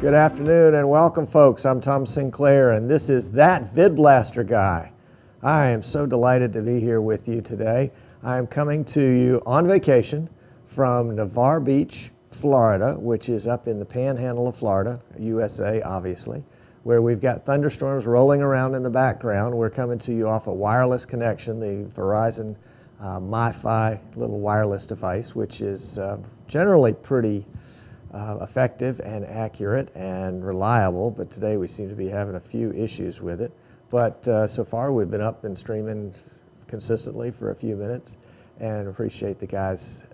Good afternoon and welcome, folks. I'm Tom Sinclair, and this is That VidBlaster Guy. I am so delighted to be here with you today. I am coming to you on vacation from Navarre Beach, Florida, which is up in the panhandle of Florida, USA, obviously, where we've got thunderstorms rolling around in the background. We're coming to you off a wireless connection, the Verizon MiFi little wireless device, which is generally pretty effective and accurate and reliable, but today we seem to be having a few issues with it. But so far we've been up and streaming consistently for a few minutes, and appreciate the guys,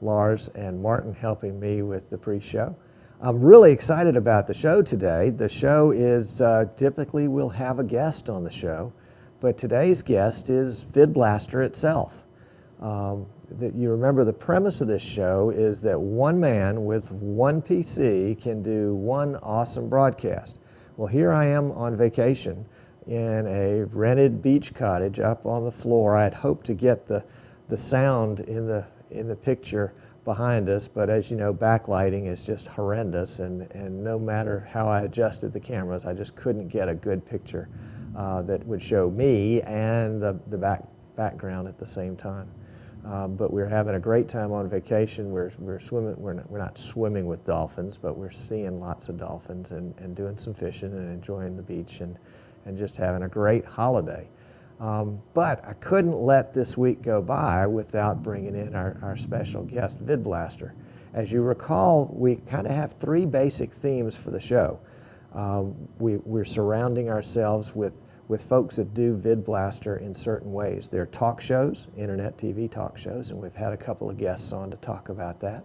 Lars and Martin, helping me with the pre-show. I'm really excited about the show today. The show is, typically we'll have a guest on the show, but today's guest is VidBlaster itself. You remember the premise of this show is that one man with one PC can do one awesome broadcast. Well, here I am on vacation in a rented beach cottage up on the floor. I had hoped to get the sound in the picture behind us, but as you know, backlighting is just horrendous, and no matter how I adjusted the cameras, I just couldn't get a good picture that would show me and the background at the same time. But we're having a great time on vacation. We're swimming. We're not swimming with dolphins, but we're seeing lots of dolphins and doing some fishing and enjoying the beach and just having a great holiday. But I couldn't let this week go by without bringing in our special guest, VidBlaster. As you recall, we kind of have three basic themes for the show. We're surrounding ourselves with folks that do VidBlaster in certain ways. They're talk shows, internet TV talk shows, and we've had a couple of guests on to talk about that.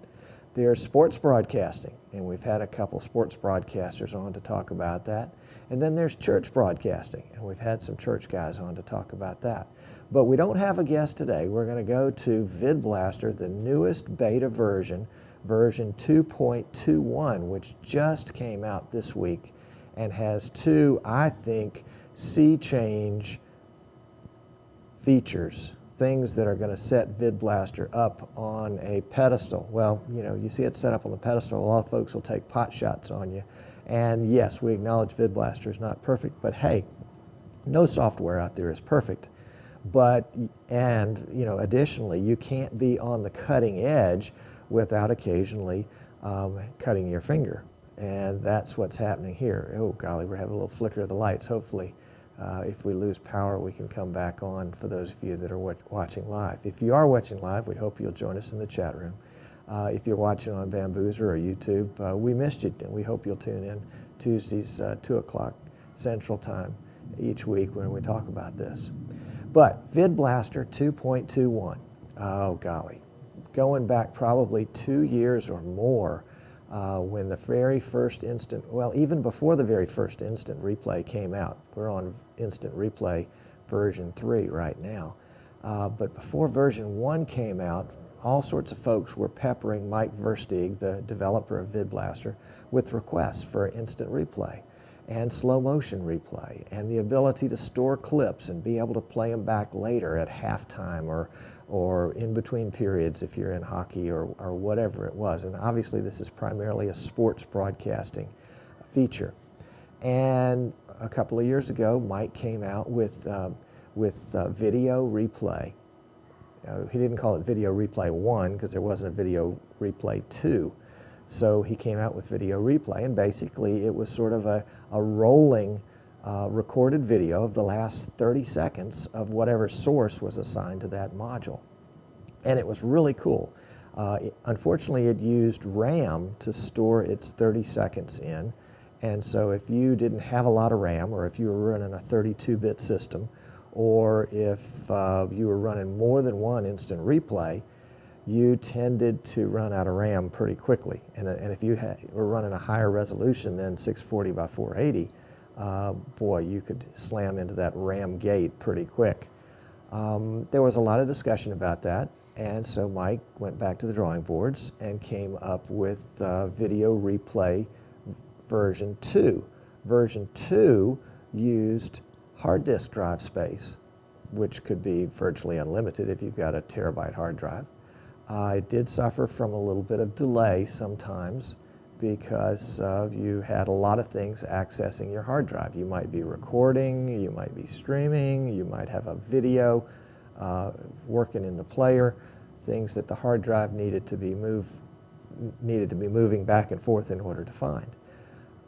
There's sports broadcasting, and we've had a couple sports broadcasters on to talk about that. And then there's church broadcasting, and we've had some church guys on to talk about that. But we don't have a guest today. We're going to go to VidBlaster, the newest beta version, version 2.21, which just came out this week and has two, I think, sea change features, things that are going to set VidBlaster up on a pedestal. Well, you know, you see it set up on the pedestal, a lot of folks will take pot shots on you. And yes, we acknowledge VidBlaster is not perfect, but hey, no software out there is perfect. But, and you know, additionally, you can't be on the cutting edge without occasionally cutting your finger. And that's what's happening here. Oh golly, we're having a little flicker of the lights. Hopefully, if we lose power, we can come back on for those of you that are watching live. If you are watching live, we hope you'll join us in the chat room. If you're watching on Bambuser or YouTube, we missed you, and we hope you'll tune in Tuesdays, 2 o'clock Central Time each week when we talk about this. But VidBlaster 2.21, oh golly, going back probably 2 years or more, when the very first instant, well, even before the very first instant replay came out. We're on instant replay version 3 right now. But before version 1 came out, all sorts of folks were peppering Mike Versteeg, the developer of VidBlaster, with requests for instant replay and slow motion replay and the ability to store clips and be able to play them back later at halftime or in between periods if you're in hockey or whatever it was. And obviously this is primarily a sports broadcasting feature. And a couple of years ago, Mike came out with video replay. He didn't call it Video Replay 1 because there wasn't a Video Replay 2. So he came out with Video Replay, and basically it was sort of a rolling recorded video of the last 30 seconds of whatever source was assigned to that module. And it was really cool. Unfortunately, it used RAM to store its 30 seconds in, and so if you didn't have a lot of RAM, or if you were running a 32-bit system, or if you were running more than one instant replay, you tended to run out of RAM pretty quickly. And if you were running a higher resolution than 640 by 480, boy, you could slam into that RAM gate pretty quick. There was a lot of discussion about that, and so Mike went back to the drawing boards and came up with Video Replay version 2. Version 2 used hard disk drive space, which could be virtually unlimited if you've got a terabyte hard drive. It did suffer from a little bit of delay sometimes because you had a lot of things accessing your hard drive. You might be recording, you might be streaming, you might have a video working in the player, things that the hard drive needed to be moving back and forth in order to find.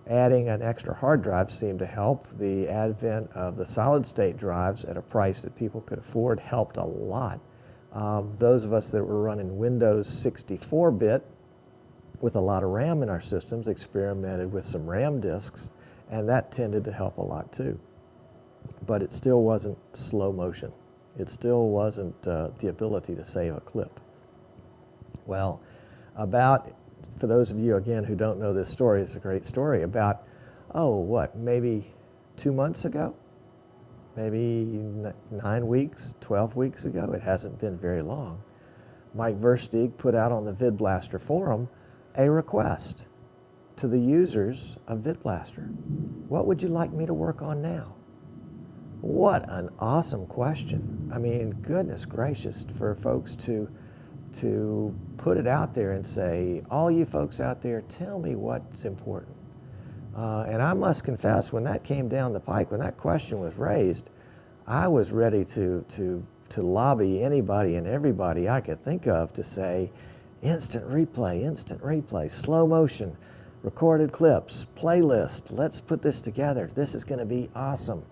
Adding an extra hard drive seemed to help. The advent of the solid-state drives at a price that people could afford helped a lot. Those of us that were running Windows 64-bit with a lot of RAM in our systems experimented with some RAM disks, and that tended to help a lot too. But it still wasn't slow motion. It still wasn't the ability to save a clip. Well, for those of you, again, who don't know this story, it's a great story. About, maybe 2 months ago? Maybe 9 weeks, 12 weeks ago? It hasn't been very long. Mike Versteeg put out on the VidBlaster forum a request to the users of VidBlaster. What would you like me to work on now? What an awesome question. I mean, goodness gracious, for folks to put it out there and say, all you folks out there, tell me what's important. And I must confess, when that came down the pike, when that question was raised, I was ready to lobby anybody and everybody I could think of to say, instant replay, slow motion, recorded clips, playlist, let's put this together. This is going to be awesome.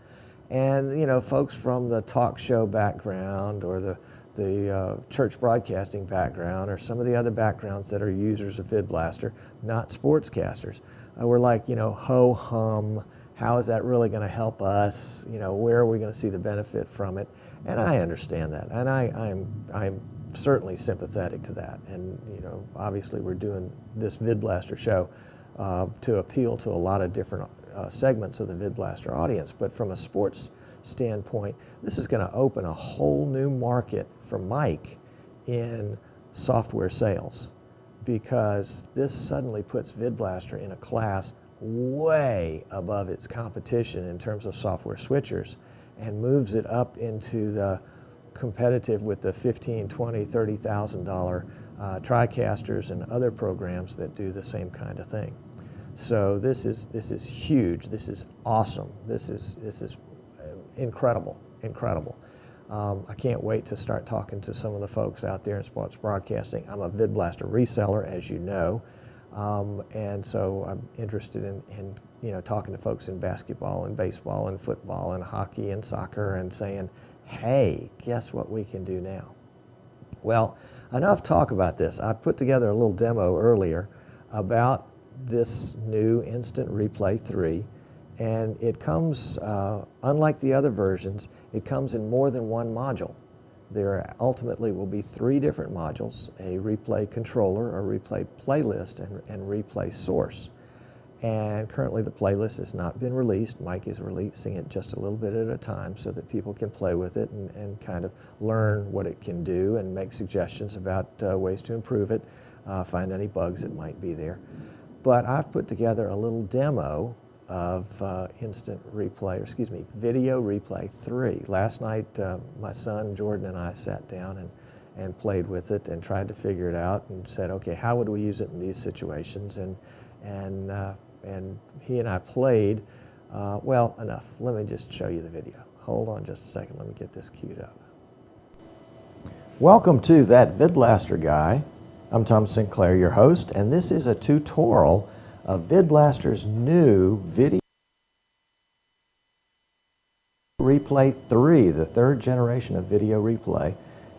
And, you know, folks from the talk show background or the church broadcasting background or some of the other backgrounds that are users of VidBlaster, not sportscasters, we're like, you know, ho-hum, how is that really going to help us? You know, where are we going to see the benefit from it? And I understand that, and I'm certainly sympathetic to that. And, you know, obviously we're doing this VidBlaster show to appeal to a lot of different segments of the VidBlaster audience. But from a sports standpoint, this is going to open a whole new market for Mike in software sales, because this suddenly puts VidBlaster in a class way above its competition in terms of software switchers and moves it up into the competitive with the $15,000, $20,000, $30,000 TriCasters and other programs that do the same kind of thing. So this is huge. This is awesome. This is incredible. I can't wait to start talking to some of the folks out there in sports broadcasting. I'm a VidBlaster reseller, as you know, and so I'm interested in you know, talking to folks in basketball and baseball and football and hockey and soccer and saying, hey, guess what we can do now? Well, enough talk about this. I put together a little demo earlier about this new Instant Replay 3, and it comes, unlike the other versions, it comes in more than one module. There ultimately will be 3 different modules: a replay controller, a replay playlist, and replay source. And currently the playlist has not been released. Mike is releasing it just a little bit at a time so that people can play with it and kind of learn what it can do and make suggestions about ways to improve it, find any bugs that might be there. But I've put together a little demo of Video Replay 3. Last night, my son Jordan and I sat down and played with it and tried to figure it out and said, okay, how would we use it in these situations? And he and I played. Well, enough. Let me just show you the video. Hold on just a second. Let me get this queued up. Welcome to That VidBlaster Guy. I'm Tom Sinclair, your host, and this is a tutorial of VidBlaster's new Video Replay 3, the 3rd generation of Video Replay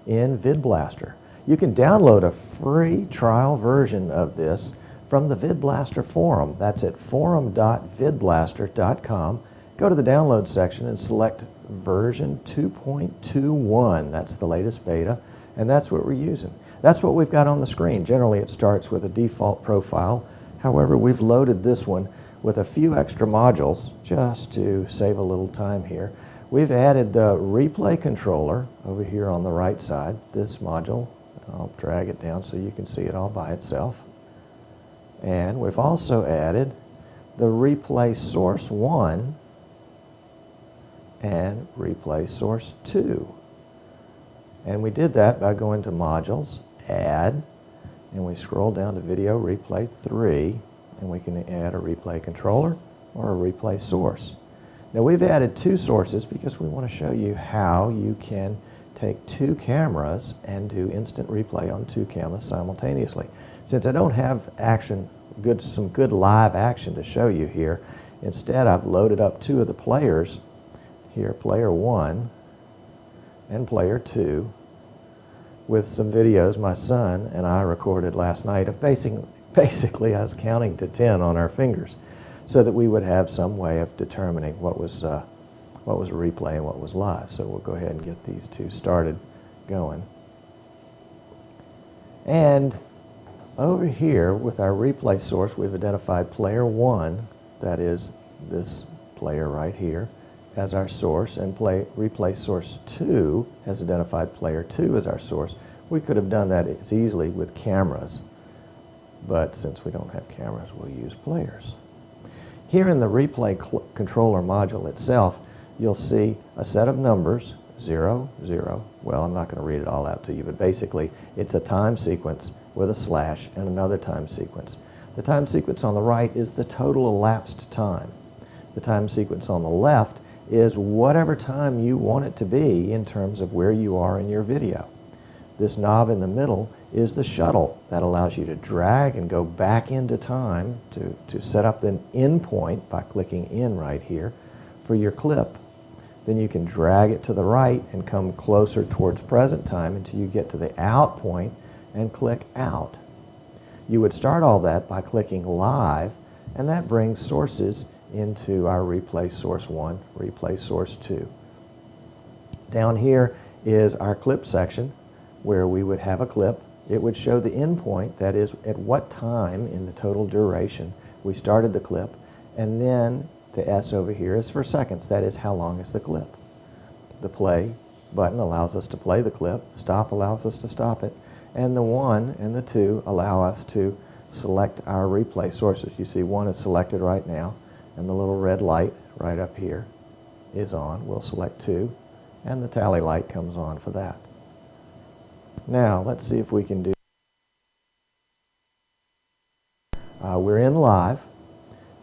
in VidBlaster. You can download a free trial version of this from the VidBlaster forum. That's at forum.vidblaster.com. Go to the download section and select version 2.21. That's the latest beta, and that's what we're using. That's what we've got on the screen. Generally, it starts with a default profile. However, we've loaded this one with a few extra modules just to save a little time here. We've added the replay controller over here on the right side, this module. I'll drag it down so you can see it all by itself. And we've also added the replay source 1 and replay source 2. And we did that by going to modules, add, and we scroll down to Video Replay 3. and we can add a replay controller or a replay source. Now we've added two sources because we want to show you how you can take two cameras and do instant replay on two cameras simultaneously. Since I don't have some good live action to show you here, instead I've loaded up two of the players here, player 1 and player 2, with some videos my son and I recorded last night of basically I was counting to 10 on our fingers so that we would have some way of determining what was a replay and what was live. So we'll go ahead and get these two started going. And over here with our replay source, we've identified player 1, that is this player right here, as our source, and replay source 2 has identified player 2 as our source. We could have done that as easily with cameras, but since we don't have cameras, we'll use players. Here in the replay controller module itself, you'll see a set of numbers, 0, 0. Well, I'm not going to read it all out to you, but basically it's a time sequence with a slash and another time sequence. The time sequence on the right is the total elapsed time. The time sequence on the left is whatever time you want it to be in terms of where you are in your video. This knob in the middle is the shuttle that allows you to drag and go back into time to set up an in point by clicking in right here for your clip. Then you can drag it to the right and come closer towards present time until you get to the out point and click out. You would start all that by clicking live, and that brings sources into our replay source 1, replay source 2. Down here is our clip section where we would have a clip. It would show the end point, that is at what time in the total duration we started the clip, and then the S over here is for seconds, that is how long is the clip. The play button allows us to play the clip, stop allows us to stop it, and the 1 and the 2 allow us to select our replay sources. You see 1 is selected right now, and the little red light right up here is on. We'll select 2, and the tally light comes on for that. Now let's see if we can do. We're in live,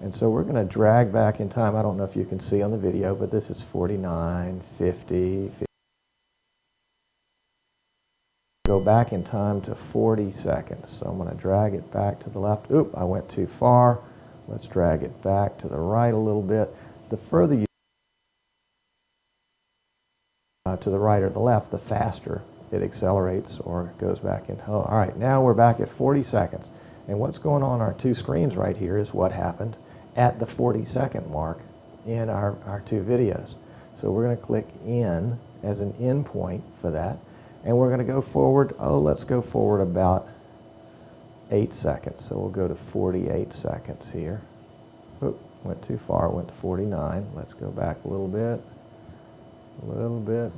and so we're going to drag back in time. I don't know if you can see on the video, but this is 49, 50, 50. Go back in time to 40 seconds. So I'm going to drag it back to the left. Oop, I went too far. Let's drag it back to the right a little bit. The further you to the right or the left, the faster it accelerates or goes back in. Oh, all right, now we're back at 40 seconds. And what's going on our two screens right here is what happened at the 40-second mark in our two videos. So we're going to click in as an in point for that. And we're going to go forward, let's go forward about 8 seconds. So we'll go to 48 seconds here. Oop, went too far, went to 49. Let's go back a little bit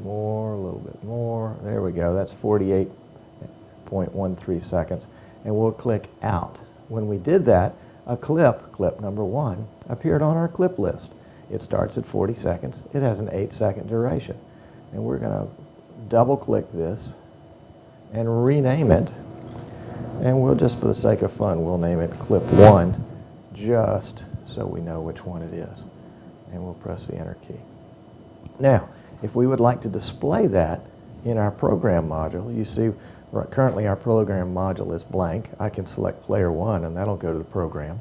more, a little bit more. There we go, that's 48.13 seconds. And we'll click out. When we did that, a clip number 1, appeared on our clip list. It starts at 40 seconds. It has an 8-second duration. And we're going to double click this and rename it. And we'll just, for the sake of fun, we'll name it clip 1, just so we know which one it is. And we'll press the enter key. Now, if we would like to display that in our program module, you see currently our program module is blank. I can select player 1 and that'll go to the program,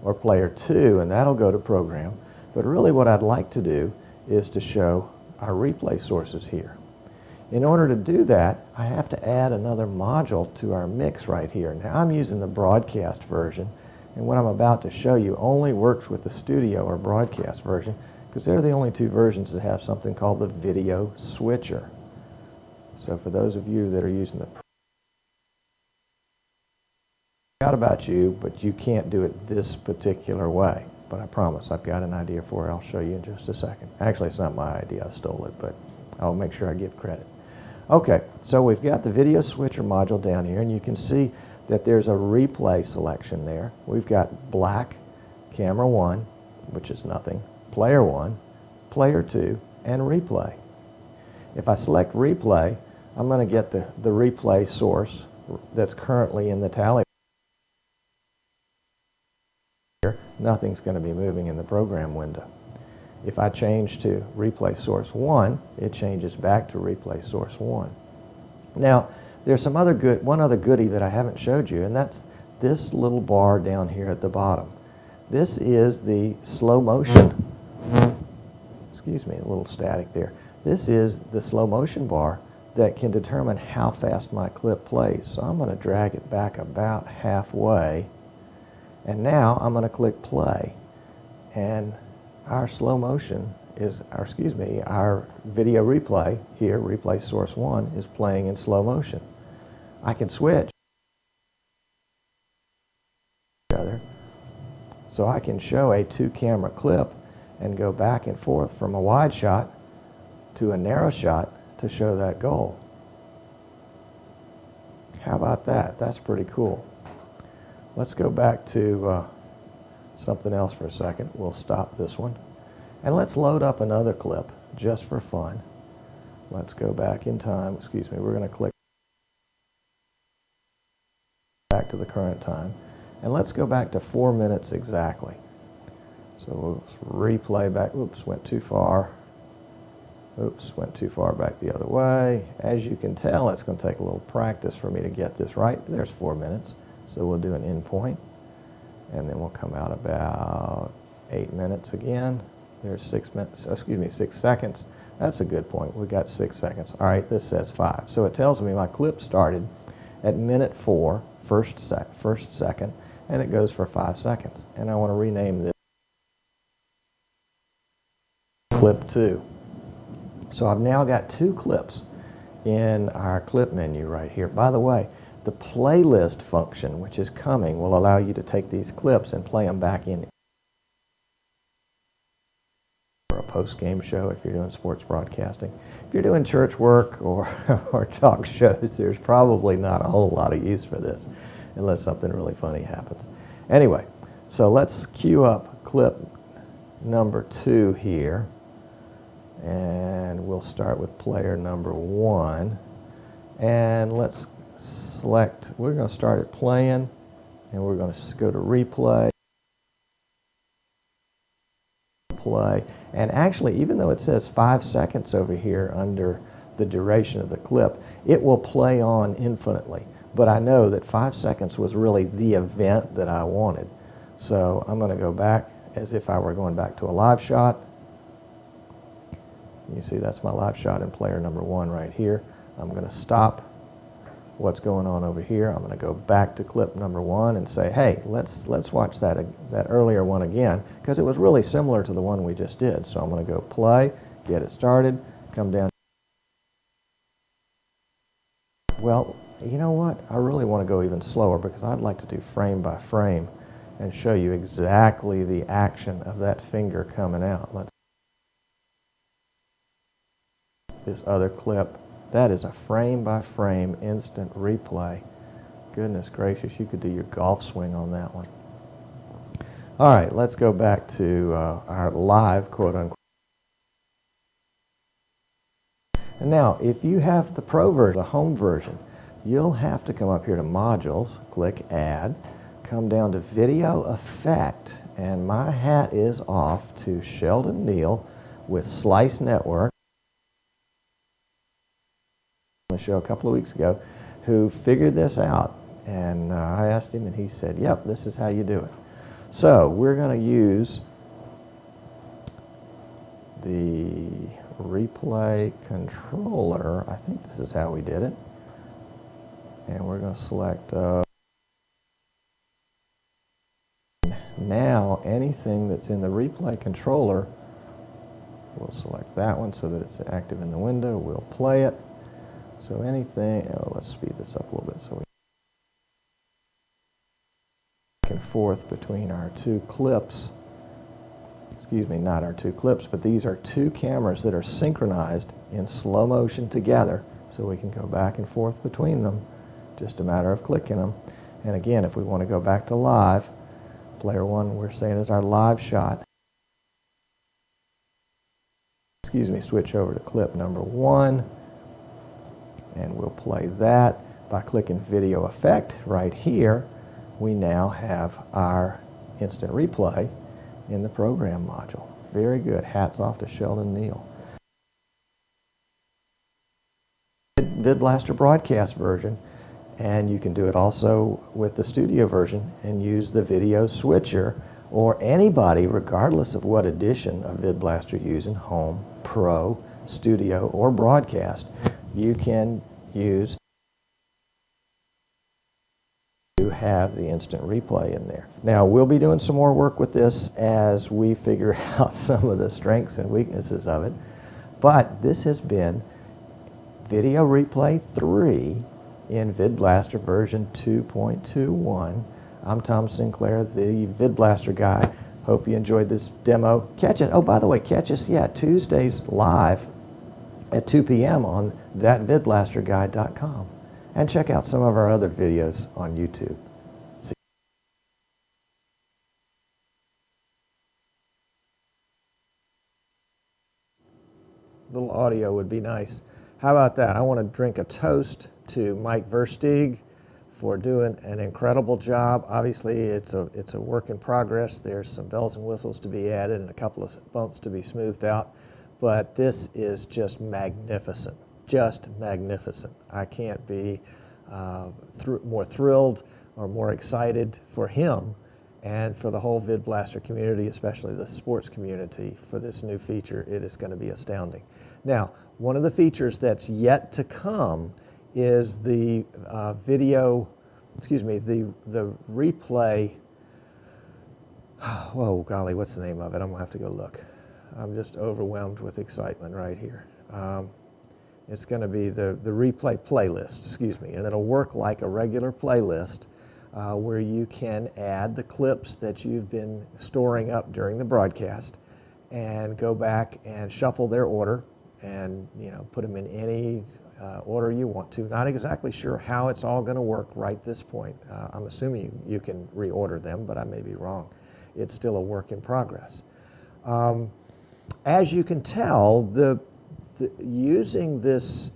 or player 2 and that'll go to program. But really what I'd like to do is to show our replay sources here. In order to do that, I have to add another module to our mix right here. Now I'm using the broadcast version, and what I'm about to show you only works with the studio or broadcast version because they're the only two versions that have something called the video switcher. So for those of you that are using the forgot about you, but you can't do it this particular way. But I promise I've got an idea for it. I'll show you in just a second. Actually, it's not my idea. I stole it, but I'll make sure I give credit. Okay, so we've got the video switcher module down here, and you can see that there's a replay selection there. We've got black, camera 1, which is nothing, player 1, player 2, and replay. If I select replay, I'm going to get the replay source that's currently in the tally. nothing's going to be moving in the program window. If I change to replay source 1, it changes back to replay source 1. Now, there's one other goodie that I haven't showed you, and that's this little bar down here at the bottom. This is the slow motion. Excuse me, a little static there. This is the slow motion bar that can determine how fast my clip plays. So I'm going to drag it back about halfway, and now I'm going to click play, and our slow motion is, our video replay here, replay source 1, is playing in slow motion. I can switch so I can show a 2-camera clip and go back and forth from a wide shot to a narrow shot to show that goal. How about that? That's pretty cool. Let's go back to something else for a second. We'll stop this one. And let's load up another clip just for fun. Let's go back in time. Excuse me, we're going to click back to the current time. And let's go back to 4 minutes exactly. So we'll replay back. Oops, went too far. Oops, went too far back the other way. As you can tell, it's going to take a little practice for me to get this right. There's 4 minutes. So we'll do an end point. And then we'll come out about 8 minutes again. There's 6 minutes, 6 seconds. That's a good point. We got 6 seconds. All right, this says 5. So it tells me my clip started at minute 4, first second, and it goes for 5 seconds. And I want to rename this clip 2. So I've now got 2 clips in our clip menu right here. By the way, the playlist function, which is coming, will allow you to take these clips and play them back in for a post-game show if you're doing sports broadcasting. If you're doing church work or, or talk shows, there's probably not a whole lot of use for this unless something really funny happens. Anyway, so let's cue up clip number 2 here. And we'll start with player number 1. And let's select, we're going to start it playing, and we're going to go to replay, play. And actually, even though it says 5 seconds over here under the duration of the clip, it will play on infinitely. But I know that 5 seconds was really the event that I wanted. So I'm going to go back as if I were going back to a live shot. You see that's my live shot in player number 1 right here. I'm going to stop what's going on over here. I'm going to go back to clip number 1 and say, hey, let's watch that earlier one again, because it was really similar to the one we just did. So I'm going to go play, get it started, come down. Well, you know what? I really want to go even slower because I'd like to do frame by frame and show you exactly the action of that finger coming out. Let's this other clip. That is a frame-by-frame instant replay. Goodness gracious, you could do your golf swing on that one. All right, let's go back to our live, quote-unquote. And now, if you have the Pro version, the home version, you'll have to come up here to Modules, click Add, come down to Video Effect, and my hat is off to Sheldon Neal with Slice Network, on the show a couple of weeks ago, who figured this out, and I asked him and he said, yep, this is how you do it. So we're going to use the replay controller. I think this is how we did it, and we're going to select now anything that's in the replay controller. We'll select that one so that it's active in the window. We'll play it. So anything, let's speed this up a little bit so we back and forth between our 2 clips. Excuse me, not our 2 clips, but these are 2 cameras that are synchronized in slow motion together, so we can go back and forth between them. Just a matter of clicking them. And again, if we want to go back to live, player 1 we're saying is our live shot. Excuse me, switch over to clip number 1. And we'll play that by clicking Video Effect right here. We now have our instant replay in the program module. Very good. Hats off to Sheldon Neal. VidBlaster broadcast version, and you can do it also with the studio version and use the video switcher, or anybody, regardless of what edition of VidBlaster you're using, home, pro, studio, or broadcast, you can use to have the instant replay in there. Now, we'll be doing some more work with this as we figure out some of the strengths and weaknesses of it, but this has been Video Replay 3 in VidBlaster version 2.21. I'm Tom Sinclair, the VidBlaster Guy. Hope you enjoyed this demo. Catch it. Oh, by the way, catch us, Tuesdays live at 2 p.m. on thatvidblasterguy.com. And check out some of our other videos on YouTube. A little audio would be nice. How about that? I want to drink a toast to Mike Versteeg for doing an incredible job. Obviously, it's a work in progress. There's some bells and whistles to be added and a couple of bumps to be smoothed out. But this is just magnificent, just magnificent. I can't be more thrilled or more excited for him and for the whole VidBlaster community, especially the sports community, for this new feature. It is going to be astounding. Now, one of the features that's yet to come is the the replay. Whoa, golly, what's the name of it? I'm gonna have to go look. I'm just overwhelmed with excitement right here. It's gonna be the replay playlist, and it'll work like a regular playlist where you can add the clips that you've been storing up during the broadcast and go back and shuffle their order and put them in any order you want to. Not exactly sure how it's all going to work right this point. I'm assuming you can reorder them, but I may be wrong. It's still a work in progress. As you can tell, using this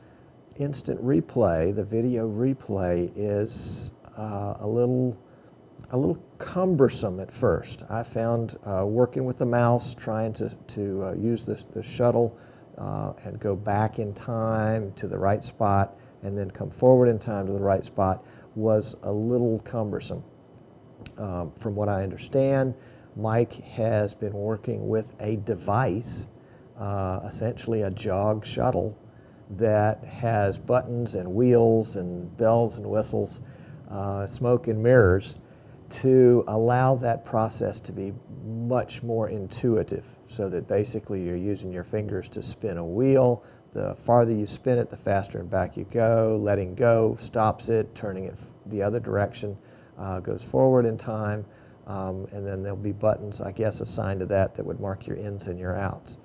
instant replay, the video replay, is a little cumbersome at first. I found working with the mouse, trying to use the shuttle and go back in time to the right spot and then come forward in time to the right spot was a little cumbersome. From what I understand, Mike has been working with a device, essentially a jog shuttle, that has buttons and wheels and bells and whistles, smoke and mirrors, to allow that process to be much more intuitive, so that basically you're using your fingers to spin a wheel. The farther you spin it, the faster and back you go. Letting go stops it, turning it the other direction goes forward in time, and then there'll be buttons, I guess, assigned to that would mark your ins and your outs.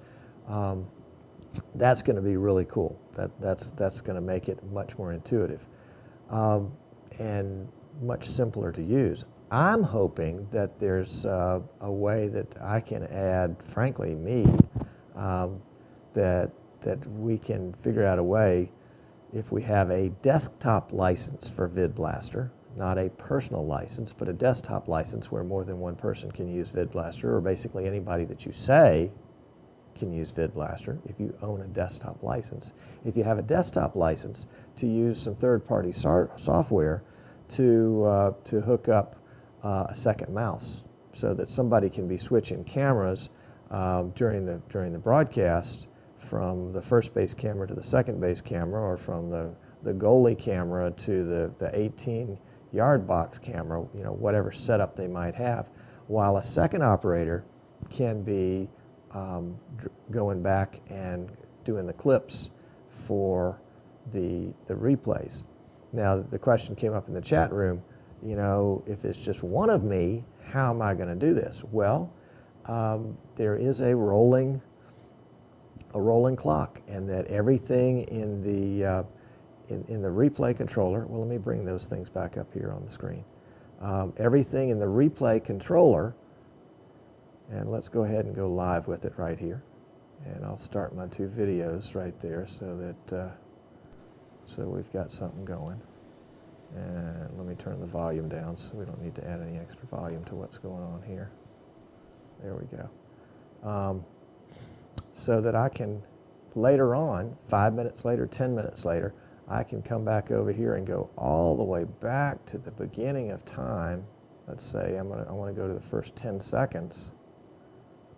That's going to be really cool. That's going to make it much more intuitive and much simpler to use. I'm hoping that there's a way that I can add, frankly, that we can figure out a way, if we have a desktop license for VidBlaster, not a personal license, but a desktop license where more than one person can use VidBlaster, or basically anybody that you say can use VidBlaster if you own a desktop license. If you have a desktop license, to use some third-party software to hook up a second mouse, so that somebody can be switching cameras during the broadcast from the first base camera to the second base camera, or from the goalie camera to the 18-yard box camera, whatever setup they might have, while a second operator can be going back and doing the clips for the replays. Now, the question came up in the chat room, if it's just one of me, how am I going to do this? Well, there is a rolling clock, and that everything in the replay controller, well, let me bring those things back up here on the screen. Everything in the replay controller, and let's go ahead and go live with it right here. And I'll start my two videos right there so that so we've got something going. And let me turn the volume down so we don't need to add any extra volume to what's going on here. There we go. So that I can, later on, 5 minutes later, 10 minutes later, I can come back over here and go all the way back to the beginning of time. Let's say I want to go to the first 10 seconds.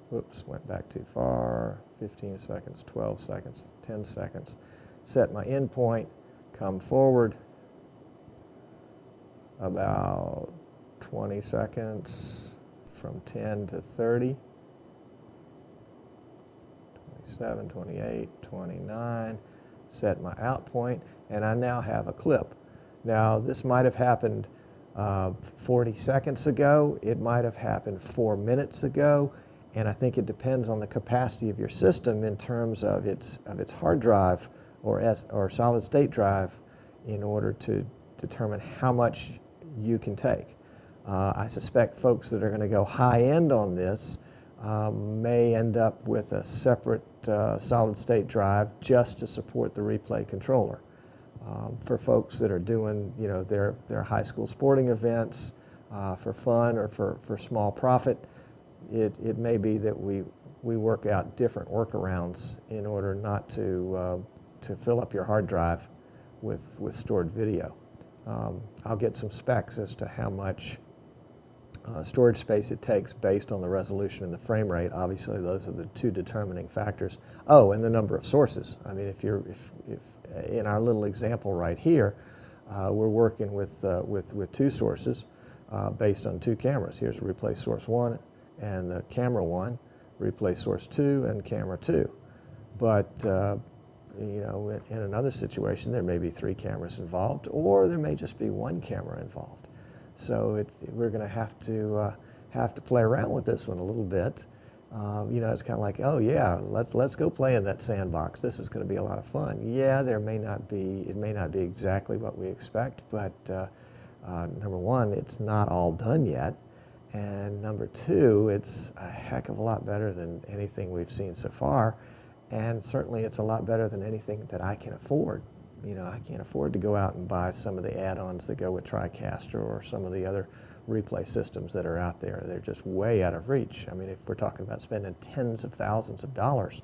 Whoops, went back too far. 15 seconds, 12 seconds, 10 seconds. Set my endpoint, come forward about 20 seconds from 10 to 30. 27, 28, 29, set my out point, and I now have a clip. Now, this might have happened 40 seconds ago. It might have happened 4 minutes ago, and I think it depends on the capacity of your system in terms of its hard drive or solid state drive in order to determine how much you can take. I suspect folks that are going to go high end on this may end up with a separate solid state drive just to support the replay controller. For folks that are doing, their high school sporting events for fun or for small profit, it may be that we work out different workarounds in order not to fill up your hard drive with stored video. I'll get some specs as to how much storage space it takes based on the resolution and the frame rate. Obviously, those are the two determining factors. Oh, and the number of sources. I mean, if in our little example right here, we're working with two sources based on two cameras. Here's replay source 1 and the camera 1, replay source 2 and camera 2. But in another situation, there may be 3 cameras involved, or there may just be 1 camera involved. So we're going to have to play around with this one a little bit. It's kind of like, oh yeah, let's go play in that sandbox. This is going to be a lot of fun. Yeah, it may not be exactly what we expect, but number one, it's not all done yet, and number two, it's a heck of a lot better than anything we've seen so far, and certainly it's a lot better than anything that I can afford. I can't afford to go out and buy some of the add-ons that go with TriCaster or some of the other replay systems that are out there. They're just way out of reach. I mean, if we're talking about spending tens of thousands of dollars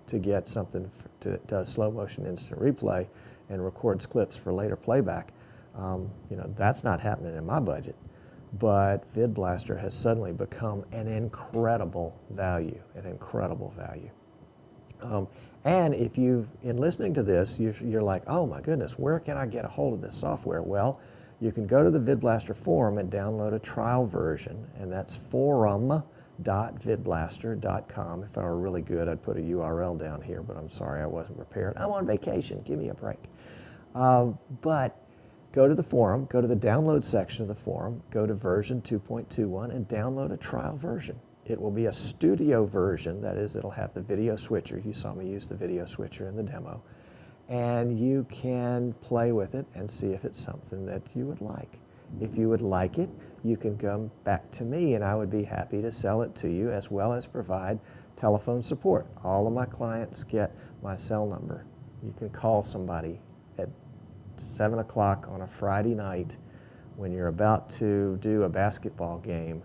to get something that does slow motion instant replay and records clips for later playback, that's not happening in my budget. But VidBlaster has suddenly become an incredible value, And if in listening to this, you're like, oh my goodness, where can I get a hold of this software? Well, you can go to the VidBlaster forum and download a trial version, and that's forum.vidblaster.com. If I were really good, I'd put a URL down here, but I'm sorry, I wasn't prepared. I'm on vacation, give me a break. But go to the forum, go to the download section of the forum, go to version 2.21 and download a trial version. It will be a studio version, that is, it'll have the video switcher. You saw me use the video switcher in the demo. And you can play with it and see if it's something that you would like. If you would like it, you can come back to me and I would be happy to sell it to you, as well as provide telephone support. All of my clients get my cell number. You can call somebody at 7 o'clock on a Friday night when you're about to do a basketball game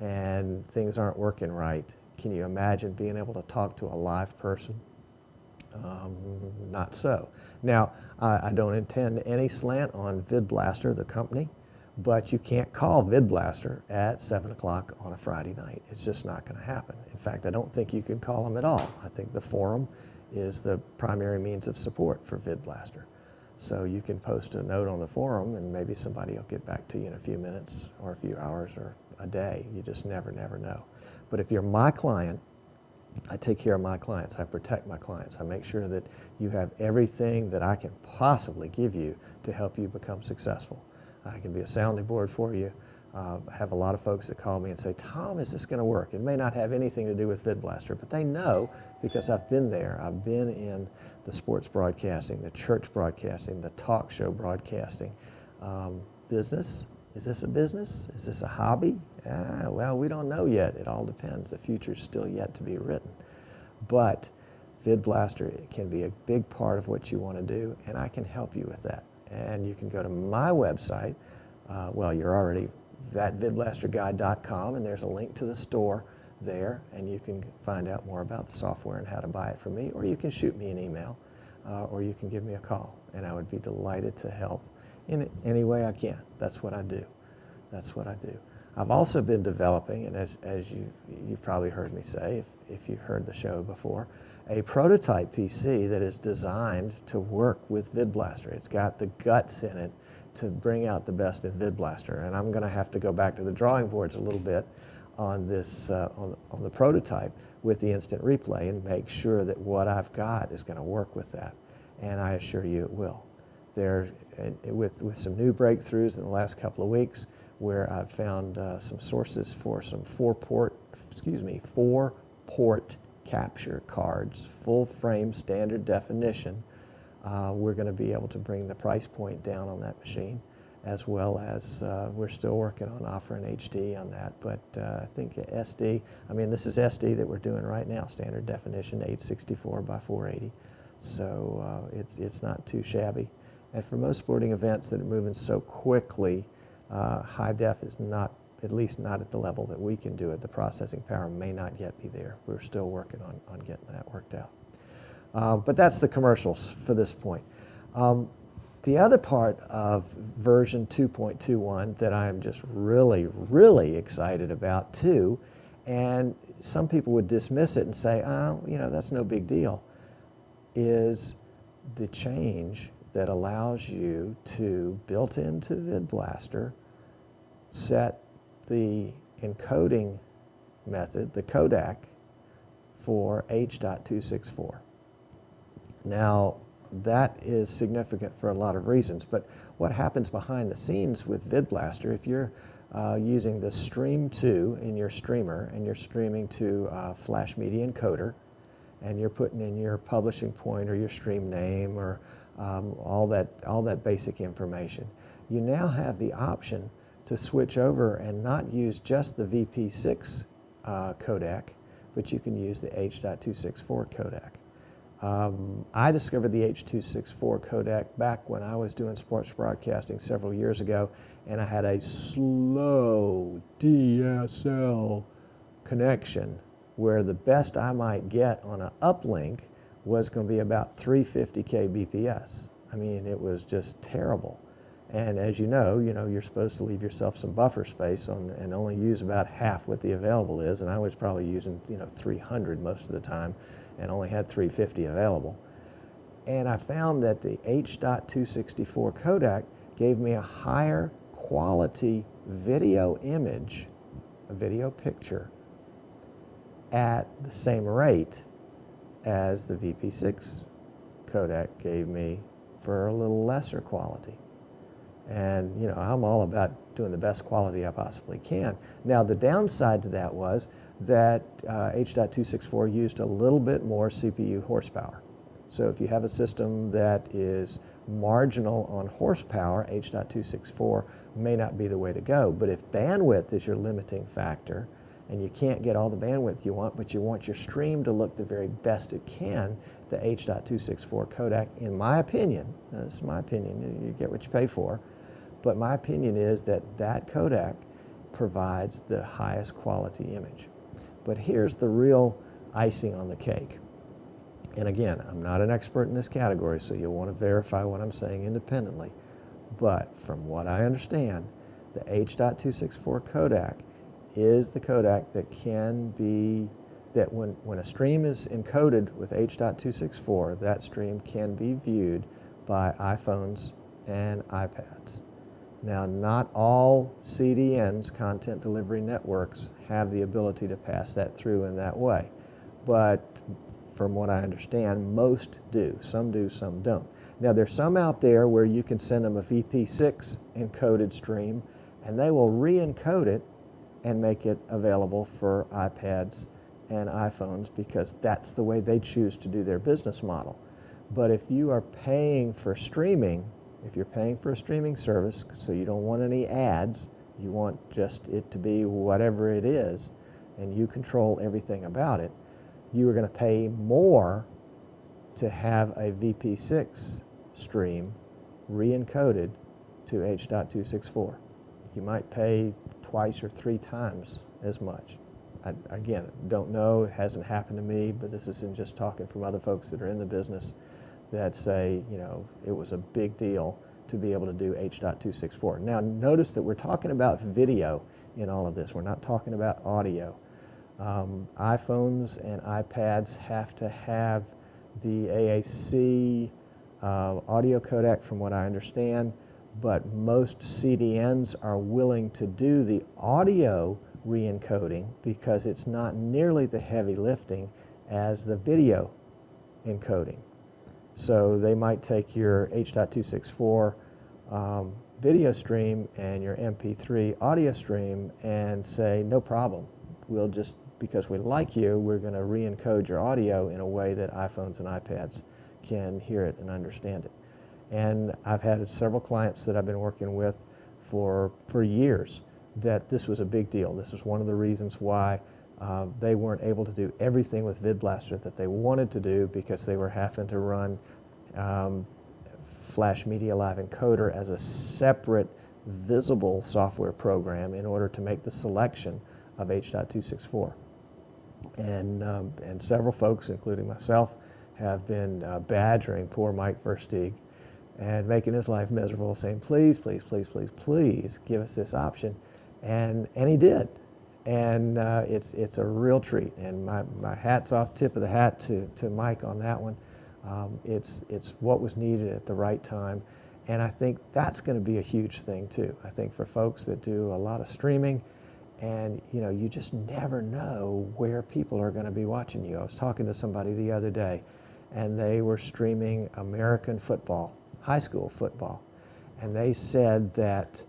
and things aren't working right. Can you imagine being able to talk to a live person? Not so. Now, I don't intend any slant on VidBlaster, the company, but you can't call VidBlaster at 7 o'clock on a Friday night. It's just not going to happen. In fact, I don't think you can call them at all. I think the forum is the primary means of support for VidBlaster. So you can post a note on the forum and maybe somebody will get back to you in a few minutes or a few hours or a day. You just never know. But if you're my client, I take care of my clients. I protect my clients. I make sure that you have everything that I can possibly give you to help you become successful. I can be a sounding board for you. I have a lot of folks that call me and say, Tom, is this going to work? It may not have anything to do with VidBlaster, but they know because I've been there. I've been in the sports broadcasting, the church broadcasting, the talk show broadcasting. Business? Is this a business? Is this a hobby? Well, we don't know yet. It all depends. The future's still yet to be written. But VidBlaster can be a big part of what you want to do, and I can help you with that. and you can go to my website. Well, you're already at VidBlasterGuy.com, and there's a link to the store there, and you can find out more about the software and how to buy it from me, or you can shoot me an email, or you can give me a call, and I would be delighted to help in any way I can. That's what I do. That's what I do. I've also been developing, and as you've probably heard me say, if you've heard the show before, a prototype PC that is designed to work with VidBlaster. It's got the guts in it to bring out the best in VidBlaster, and I'm going to have to go back to the drawing boards a little bit on this on the prototype with the instant replay and make sure that what I've got is going to work with that, and I assure you it will. With some new breakthroughs in the last couple of weeks, where I've found some sources for some four-port capture cards, full frame standard definition. We're going to be able to bring the price point down on that machine, as well as we're still working on offering HD on that. But I think SD, this is SD that we're doing right now, standard definition, 864 by 480. So it's not too shabby. And for most sporting events that are moving so quickly, high def is not, at least not at the level that we can do it. The processing power may not yet be there. We're still working on getting that worked out. But that's the commercials for this point. The other part of version 2.21 that I'm just really, really excited about too, and some people would dismiss it and say, oh, that's no big deal, is the change that allows you to, built into VidBlaster, set the encoding method, the codec, for H.264. Now, that is significant for a lot of reasons, but what happens behind the scenes with VidBlaster, if you're using the Stream 2 in your streamer and you're streaming to Flash Media Encoder, and you're putting in your publishing point or your stream name or all that basic information, you now have the option to switch over and not use just the VP6 codec, but you can use the H.264 codec. I discovered the H.264 codec back when I was doing sports broadcasting several years ago, and I had a slow DSL connection where the best I might get on an uplink was going to be about 350 kbps. It was just terrible. And as you know, you're supposed to leave yourself some buffer space and only use about half what the available is, and I was probably using 300 most of the time and only had 350 available. And I found that the H.264 codec gave me a higher quality video image, a video picture, at the same rate as the VP6 codec gave me for a little lesser quality. And I'm all about doing the best quality I possibly can. Now the downside to that was that H.264 used a little bit more CPU horsepower. So if you have a system that is marginal on horsepower, H.264 may not be the way to go. But if bandwidth is your limiting factor, and you can't get all the bandwidth you want, but you want your stream to look the very best it can, the H.264 codec, in my opinion, this is my opinion, you get what you pay for, but my opinion is that that codec provides the highest quality image. But here's the real icing on the cake. And again, I'm not an expert in this category, so you'll want to verify what I'm saying independently. But from what I understand, the H.264 codec is the codec that can be, that when a stream is encoded with H.264, that stream can be viewed by iPhones and iPads. Now, not all CDNs, content delivery networks, have the ability to pass that through in that way. But from what I understand, most do. Some do, some don't. Now, there's some out there where you can send them a VP6 encoded stream, and they will re-encode it and make it available for iPads and iPhones because that's the way they choose to do their business model. But if you are paying for streaming, if you're paying for a streaming service, so you don't want any ads, you want just it to be whatever it is, and you control everything about it, you are going to pay more to have a VP6 stream re-encoded to H.264. You might pay twice or 3 times as much. Again, don't know, it hasn't happened to me, but this is in just talking from other folks that are in the business that say, you know, it was a big deal to be able to do H.264. Now notice that we're talking about video in all of this. We're not talking about audio. iPhones and iPads have to have the AAC audio codec from what I understand, but most CDNs are willing to do the audio re-encoding because it's not nearly the heavy lifting as the video encoding. So they might take your H.264 video stream and your MP3 audio stream and say, no problem, we'll just, because we like you, we're going to re-encode your audio in a way that iPhones and iPads can hear it and understand it. And I've had several clients that I've been working with for years that this was a big deal. This was one of the reasons why they weren't able to do everything with VidBlaster that they wanted to do, because they were having to run Flash Media Live Encoder as a separate visible software program in order to make the selection of H.264. And several folks, including myself, have been badgering poor Mike Versteeg and making his life miserable, saying, please, please, please, please, please give us this option. And he did. And it's a real treat. And my hat's off, tip of the hat to Mike on that one. It's what was needed at the right time. And I think that's going to be a huge thing too. I think for folks that do a lot of streaming, and you know, you just never know where people are going to be watching you. I was talking to somebody the other day, and they were streaming American football, high school football, and they said that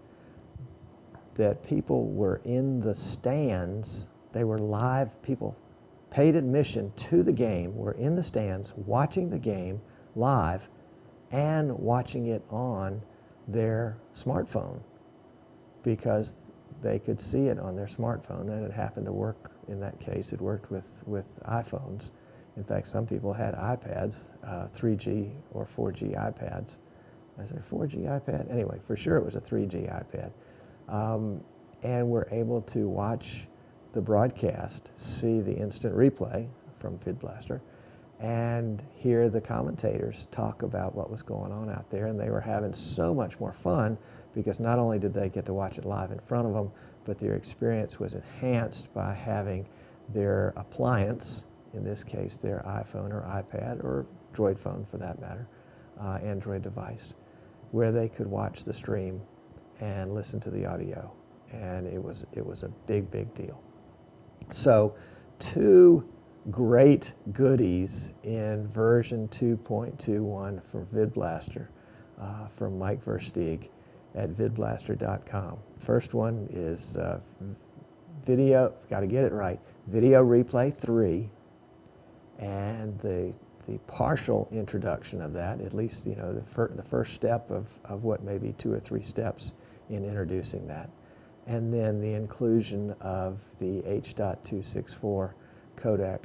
people were in the stands. They were live. People paid admission to the game, were in the stands watching the game live and watching it on their smartphone because they could see it on their smartphone, and it happened to work in that case. It worked with iPhones. In fact, some people had iPads, 3G or 4G iPads. I said 4G iPad? Anyway, for sure it was a 3G iPad. And we're able to watch the broadcast, see the instant replay from VidBlaster, and hear the commentators talk about what was going on out there. And they were having so much more fun because not only did they get to watch it live in front of them, but their experience was enhanced by having their appliance, in this case their iPhone or iPad or Droid phone for that matter, Android device, where they could watch the stream and listen to the audio. And it was a big, big deal. So 2 great goodies in version 2.21 for VidBlaster from Mike Versteeg at vidblaster.com. First one is video, got to get it right, Video Replay 3, and the partial introduction of that, at least you know the first step of what may be 2 or 3 steps in introducing that. And then the inclusion of the H.264 codec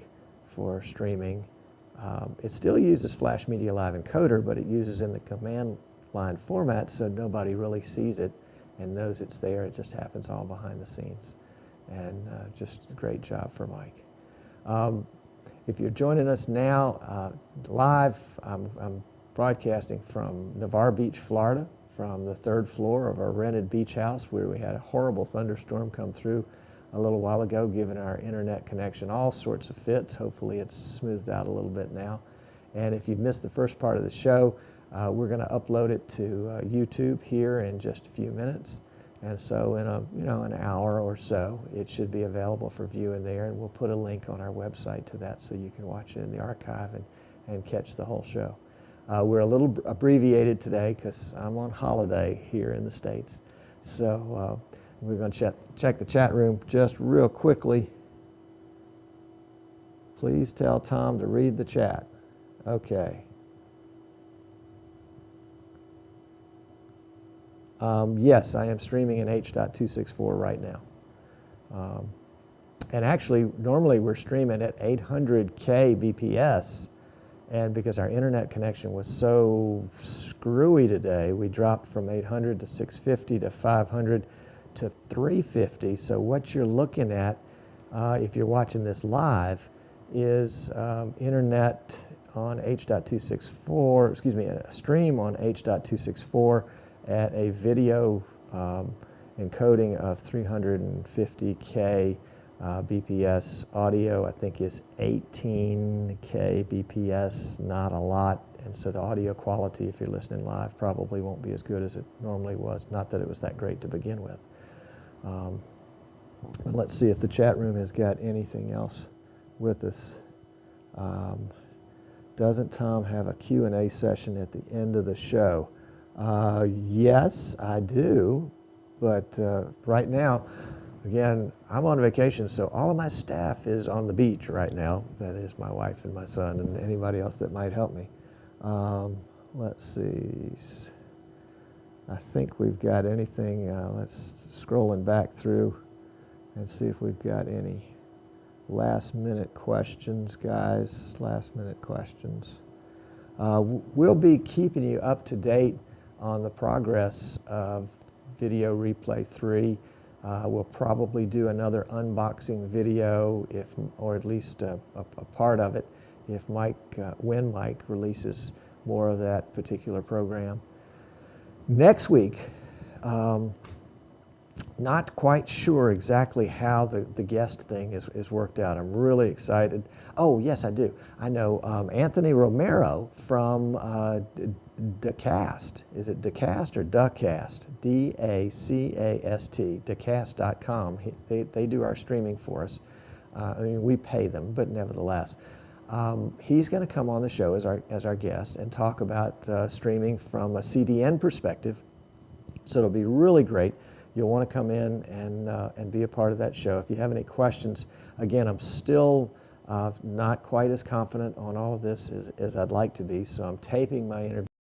for streaming. It still uses Flash Media Live Encoder, but it uses in the command line format, so nobody really sees it and knows it's there. It just happens all behind the scenes. And just a great job for Mike. If you're joining us now live, I'm broadcasting from Navarre Beach, Florida, from the 3rd floor of our rented beach house where we had a horrible thunderstorm come through a little while ago, giving our internet connection all sorts of fits. Hopefully it's smoothed out a little bit now. And if you missed the first part of the show, we're going to upload it to YouTube here in just a few minutes. And so in an hour or so, it should be available for viewing there, and we'll put a link on our website to that so you can watch it in the archive and catch the whole show. We're a little abbreviated today because I'm on holiday here in the States. So we're going to check the chat room just real quickly. Please tell Tom to read the chat. Okay. Yes, I am streaming in H.264 right now. And actually, normally we're streaming at 800K BPS, And because our internet connection was so screwy today, we dropped from 800 to 650 to 500 to 350. So what you're looking at, if you're watching this live, is internet on H.264, excuse me, a stream on H.264 at a video encoding of 350K BPS. Audio, I think, is 18K BPS, not a lot. And so the audio quality, if you're listening live, probably won't be as good as it normally was. Not that it was that great to begin with. But let's see if the chat room has got anything else with us. Doesn't Tom have a Q&A session at the end of the show? Yes, I do. But right now, again, I'm on vacation, so all of my staff is on the beach right now. That is my wife and my son and anybody else that might help me. Let's see. I think we've got anything. Let's scrolling back through and see if we've got any last-minute questions, guys. Last-minute questions. We'll be keeping you up to date on the progress of Video Replay 3. We'll probably do another unboxing video, or at least a part of it, if when Mike releases more of that particular program. Next week, not quite sure exactly how the guest thing is worked out. I'm really excited. Oh, yes, I do. I know Anthony Romero from Dacast. Is it Dacast or Duckcast? D-A-C-A-S-T, Dacast.com. They do our streaming for us. I mean, we pay them, but nevertheless. He's going to come on the show as our guest and talk about streaming from a CDN perspective. So it'll be really great. You'll want to come in and be a part of that show. If you have any questions, again, I'm still not quite as confident on all of this as I'd like to be, so I'm taping my interview.